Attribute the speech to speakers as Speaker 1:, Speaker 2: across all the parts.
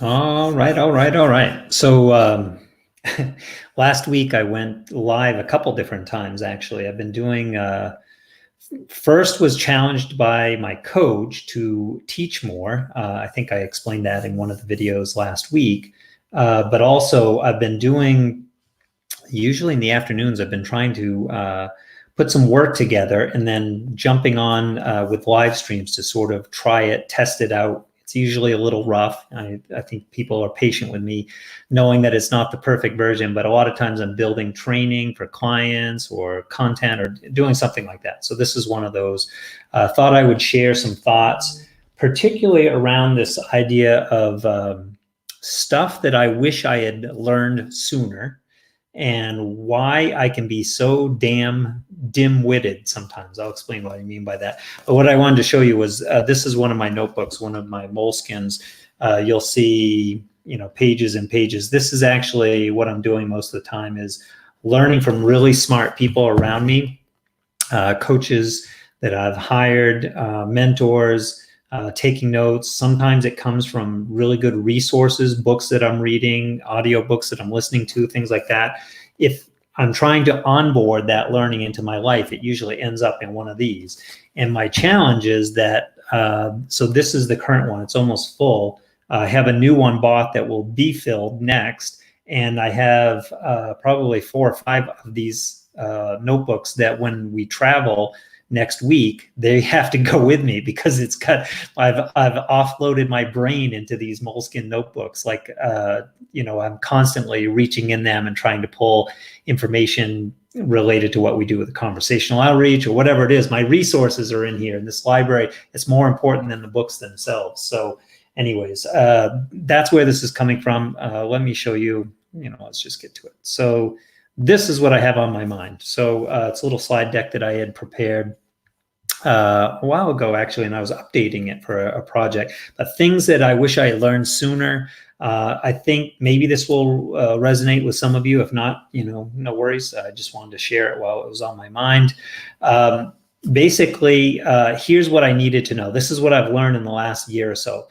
Speaker 1: All right, all right, all right. So last week I went live a couple different times, actually. I've been doing, first was challenged by my coach to teach more. I think I explained that in one of the videos last week. But also I've been doing, usually in the afternoons, I've been trying to put some work together and then jumping on with live streams to sort of try it, test it out. It's usually a little rough. I think people are patient with me, knowing that it's not the perfect version, but a lot of times I'm building training for clients or content or doing something like that. So this is one of those. Thought I would share some thoughts, particularly around this idea of stuff that I wish I had learned sooner and why I can be so damn dim-witted sometimes. I'll explain what I mean by that. But what I wanted to show you was this is one of my notebooks, one of my moleskins. You'll see, pages and pages. This is actually what I'm doing most of the time is learning from really smart people around me, coaches that I've hired, mentors, taking notes. Sometimes it comes from really good resources, books that I'm reading, audio books that I'm listening to, things like that. If I'm trying to onboard that learning into my life, it usually ends up in one of these. And my challenge is that, so this is the current one, it's almost full. I have a new one bought that will be filled next. And I have probably 4 or 5 of these notebooks that when we travel next week, they have to go with me because I've offloaded my brain into these moleskin notebooks. Like, I'm constantly reaching in them and trying to pull information related to what we do with the conversational outreach or whatever it is. My resources are in here in this library. It's more important than the books themselves. So anyways, that's where this is coming from. Let me show you, let's just get to it. So this is what I have on my mind. So it's a little slide deck that I had prepared a while ago, actually, and I was updating it for a project. But things that I wish I had learned sooner. I think maybe this will resonate with some of you. If not, no worries. I just wanted to share it while it was on my mind. Basically, here's what I needed to know. This is what I've learned in the last year or so.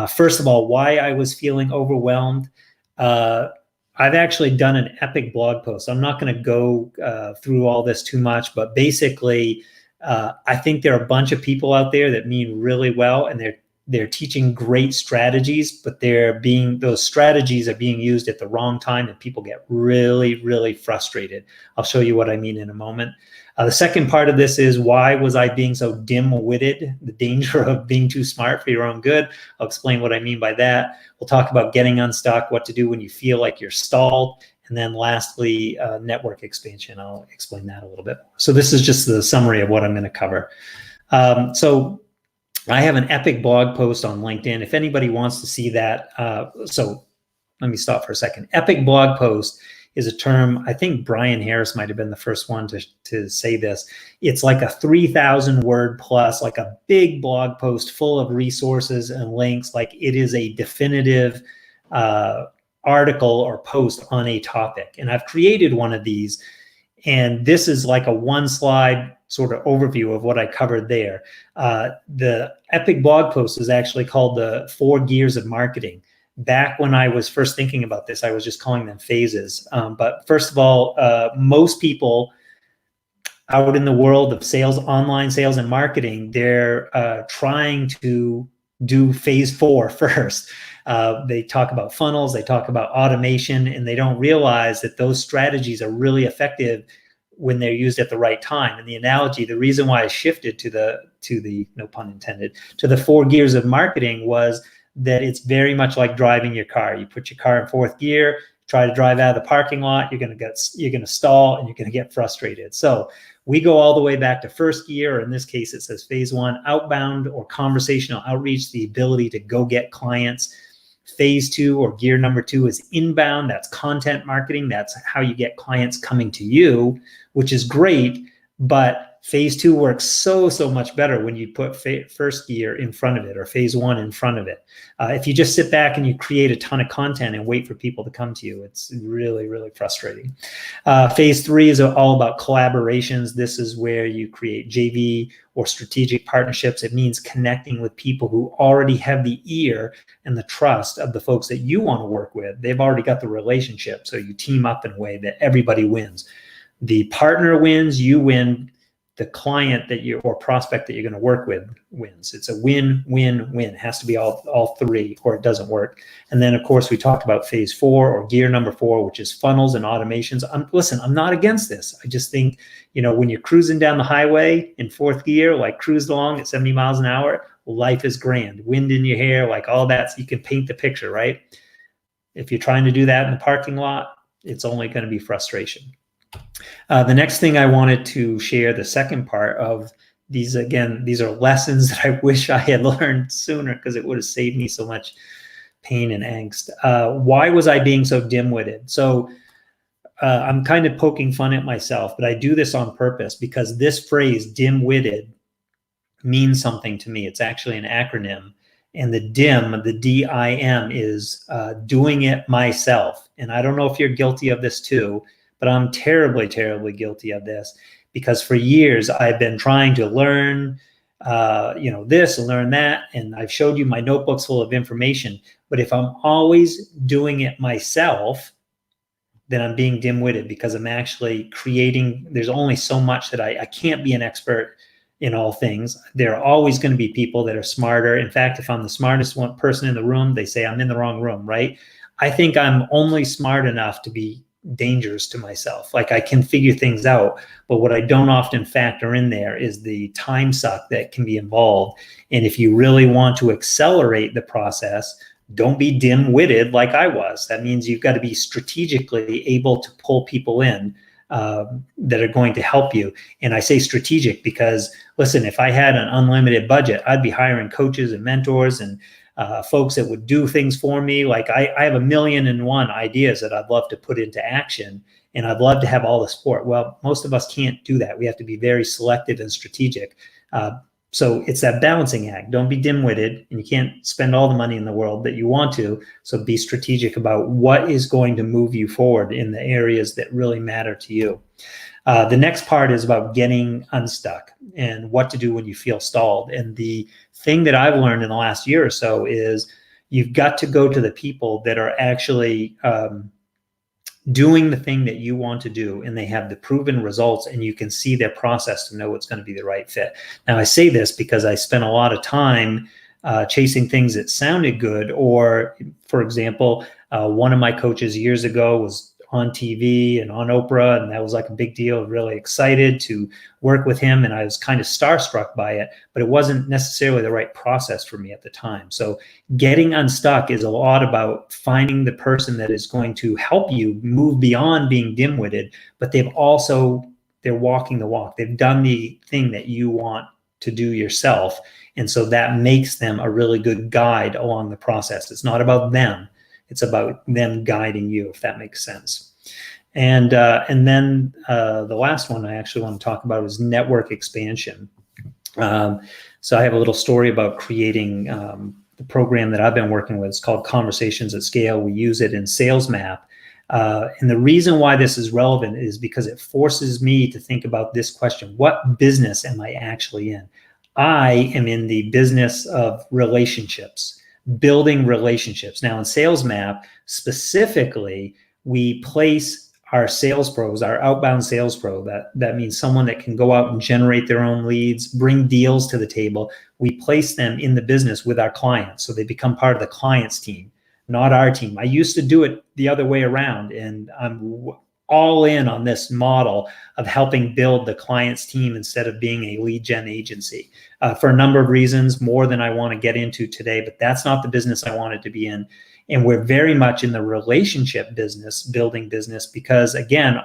Speaker 1: First of all, why I was feeling overwhelmed. I've actually done an epic blog post. I'm not going to go through all this too much, but basically, I think there are a bunch of people out there that mean really well, and they're teaching great strategies, but those strategies are being used at the wrong time, and people get really, really frustrated. I'll show you what I mean in a moment. The second part of this is, why was I being so dim-witted? The danger of being too smart for your own good. I'll explain what I mean by that. We'll talk about getting unstuck, what to do when you feel like you're stalled. And then lastly, network expansion. I'll explain that a little bit more. So this is just the summary of what I'm going to cover. So I have an epic blog post on LinkedIn. If anybody wants to see that, so let me stop for a second. Epic blog post is a term, I think Brian Harris might have been the first one to say this. It's like a 3,000 word plus, like a big blog post full of resources and links. Like it is a definitive article or post on a topic. And I've created one of these, and this is like a 1-slide sort of overview of what I covered there. The epic blog post is actually called the 4 Gears of Marketing. Back when I was first thinking about this, I was just calling them phases. But first of all, most people out in the world of sales, online sales and marketing, they're trying to do phase 4 first. They talk about funnels, they talk about automation, and they don't realize that those strategies are really effective when they're used at the right time. And the analogy, the reason why I shifted to the no pun intended, to the 4 gears of marketing was that it's very much like driving your car. You put your car in 4th gear, try to drive out of the parking lot, you're going to stall and you're going to get frustrated. So we go all the way back to 1st gear, or in this case, it says phase 1, outbound or conversational outreach, the ability to go get clients. Phase 2 or gear number 2 is inbound. That's content marketing. That's how you get clients coming to you, which is great. But phase 2 works so much better when you put first gear in front of it, or phase 1 in front of it. If you just sit back and you create a ton of content and wait for people to come to you, it's really frustrating. Phase 3 is all about collaborations. This is where you create JV or strategic partnerships. It means connecting with people who already have the ear and the trust of the folks that you want to work with. They've already got the relationship, so you team up in a way that everybody wins. The partner wins, you win, the client that you or prospect that you're going to work with wins. It's a win-win-win. It has to be all three, or it doesn't work. And then, of course, we talked about phase 4, or gear number 4, which is funnels and automations. Listen, I'm not against this. I just think, when you're cruising down the highway in 4th gear, like cruised along at 70 miles an hour, life is grand. Wind in your hair, like all that. So you can paint the picture, right? If you're trying to do that in the parking lot, it's only going to be frustration. The next thing I wanted to share, the second part of these, again, these are lessons that I wish I had learned sooner, because it would have saved me so much pain and angst. Why was I being so dim-witted? So I'm kind of poking fun at myself, but I do this on purpose, because this phrase, dim-witted, means something to me. It's actually an acronym. And the DIM, the D-I-M, is doing it myself. And I don't know if you're guilty of this too, but I'm terribly guilty of this, because for years I've been trying to learn, this and learn that. And I've showed you my notebooks full of information. But if I'm always doing it myself, then I'm being dim-witted, because I'm actually creating. There's only so much that I can't be an expert in all things. There are always going to be people that are smarter. In fact, if I'm the smartest one person in the room, they say I'm in the wrong room, right? I think I'm only smart enough to be dangerous to myself. Like, I can figure things out, but what I don't often factor in there is the time suck that can be involved. And if you really want to accelerate the process, don't be dim-witted like I was. That means you've got to be strategically able to pull people in that are going to help you. And I say strategic because, listen, if I had an unlimited budget, I'd be hiring coaches and mentors and folks that would do things for me. Like, I have 1,000,001 ideas that I'd love to put into action, and I'd love to have all the support. Well, most of us can't do that. We have to be very selective and strategic. So it's that balancing act. Don't be dim-witted, and you can't spend all the money in the world that you want to. So be strategic about what is going to move you forward in the areas that really matter to you. The next part is about getting unstuck and what to do when you feel stalled. And the thing that I've learned in the last year or so is you've got to go to the people that are actually doing the thing that you want to do, and they have the proven results, and you can see their process to know what's going to be the right fit. Now, I say this because I spent a lot of time chasing things that sounded good. Or, for example, one of my coaches years ago was on TV and on Oprah, and that was like a big deal. Really excited to work with him, and I was kind of starstruck by it, but it wasn't necessarily the right process for me at the time. So getting unstuck is a lot about finding the person that is going to help you move beyond being dim-witted, but they're walking the walk. They've done the thing that you want to do yourself. And so that makes them a really good guide along the process. It's not about them. It's about them guiding you, if that makes sense. And then the last one I actually want to talk about is network expansion. So I have a little story about creating the program that I've been working with. It's called Conversations at Scale. We use it in Sales Map. And the reason why this is relevant is because it forces me to think about this question: what business am I actually in? I am in the business of relationships, building relationships. Now, in Sales Map specifically, we place our sales pros, our outbound sales pro, that means someone that can go out and generate their own leads, bring deals to the table. We place them in the business with our clients, so they become part of the client's team, not our team. I used to do it the other way around, and I'm all in on this model of helping build the client's team instead of being a lead gen agency for a number of reasons, more than I want to get into today, but that's not the business I wanted to be in. And we're very much in the relationship business, building business, because again,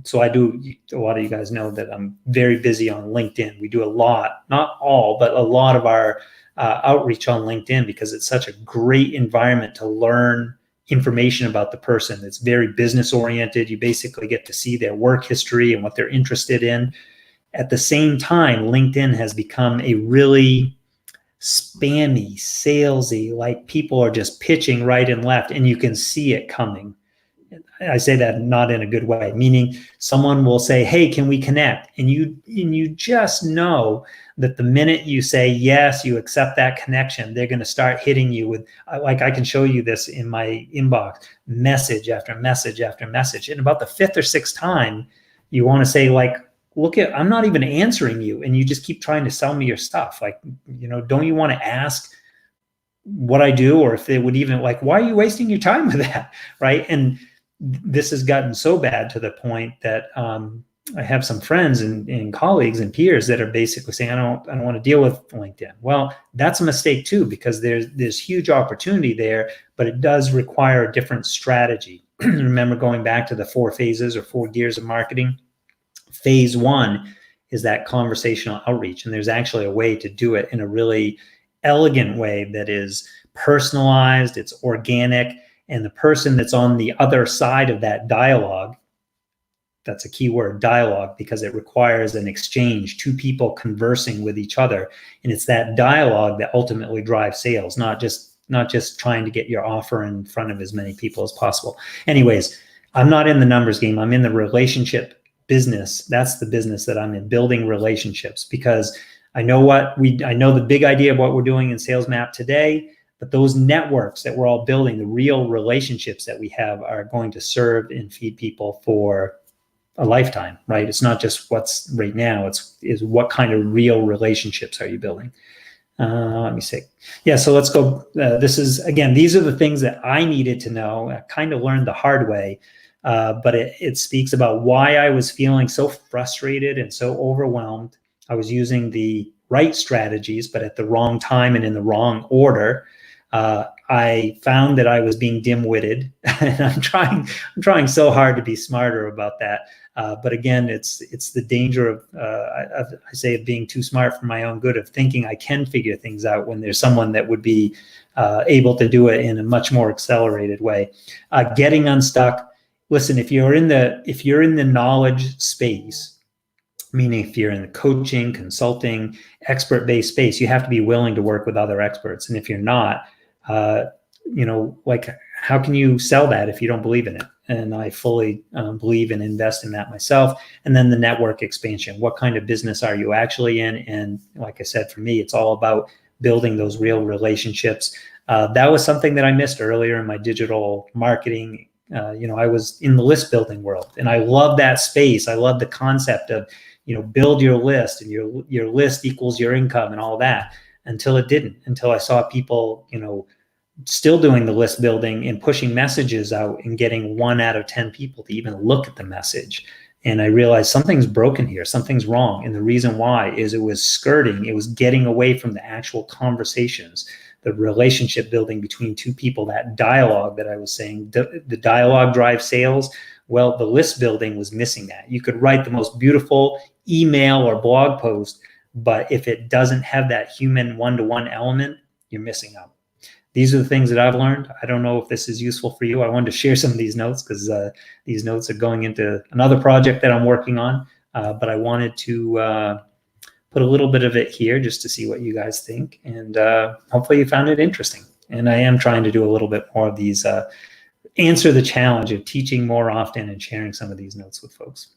Speaker 1: so I do, a lot of you guys know that I'm very busy on LinkedIn. We do a lot, not all, but a lot of our outreach on LinkedIn, because it's such a great environment to learn information about the person. It's very business oriented. You basically get to see their work history and what they're interested in. At the same time, LinkedIn has become a really spammy, salesy, like people are just pitching right and left, and you can see it coming. I say that not in a good way, meaning someone will say, "Hey, can we connect?" And you just know that the minute you say yes, you accept that connection, they're going to start hitting you with, like, I can show you this in my inbox, message after message after message. And about the fifth or sixth time, you want to say, like, look, I'm not even answering you, and you just keep trying to sell me your stuff. Like, don't you want to ask what I do, or if they would even, like, why are you wasting your time with that, right? And this has gotten so bad to the point that I have some friends and colleagues and peers that are basically saying, I don't want to deal with LinkedIn. Well, that's a mistake too, because there's huge opportunity there, but it does require a different strategy. Remember, going back to the 4 phases or 4 gears of marketing, phase 1 is that conversational outreach. And there's actually a way to do it in a really elegant way that is personalized, it's organic, and the person that's on the other side of that dialogue, that's a key word, dialogue, because it requires an exchange, 2 people conversing with each other. And it's that dialogue that ultimately drives sales, not just trying to get your offer in front of as many people as possible. Anyways, I'm not in the numbers game. I'm in the relationship business. That's the business that I'm in, building relationships, because I know I know the big idea of what we're doing in Sales Map today, but those networks that we're all building, the real relationships that we have, are going to serve and feed people for a lifetime, right? It's not just what's right now, is what kind of real relationships are you building? Let me see. Yeah, so let's go. This is, again, these are the things that I needed to know. I kind of learned the hard way, but it speaks about why I was feeling so frustrated and so overwhelmed. I was using the right strategies, but at the wrong time and in the wrong order. I found that I was being dim-witted, and I'm trying so hard to be smarter about that. But again, it's the danger of I say, of being too smart for my own good, of thinking I can figure things out when there's someone that would be able to do it in a much more accelerated way. Getting unstuck. Listen, if you're in the knowledge space, meaning if you're in the coaching, consulting, expert-based space, you have to be willing to work with other experts. And if you're not, like, how can you sell that if you don't believe in it? And I fully believe and invest in that myself. And then the network expansion. What kind of business are you actually in? And like I said, for me, it's all about building those real relationships. That was something that I missed earlier in my digital marketing. I was in the list building world, and I love that space. I love the concept of, build your list, and your list equals your income and all that, until I saw people, still doing the list building and pushing messages out and getting 1 out of 10 people to even look at the message. And I realized something's broken here, something's wrong. And the reason why is it was getting away from the actual conversations, the relationship building between 2 people, that dialogue that I was saying, the dialogue drives sales. Well, the list building was missing that. You could write the most beautiful email or blog post, but if it doesn't have that human one-to-one element, you're missing out. These are the things that I've learned. I don't know if this is useful for you. I wanted to share some of these notes because these notes are going into another project that I'm working on, but I wanted to put a little bit of it here just to see what you guys think, and hopefully you found it interesting. And I am trying to do a little bit more of these, answer the challenge of teaching more often and sharing some of these notes with folks.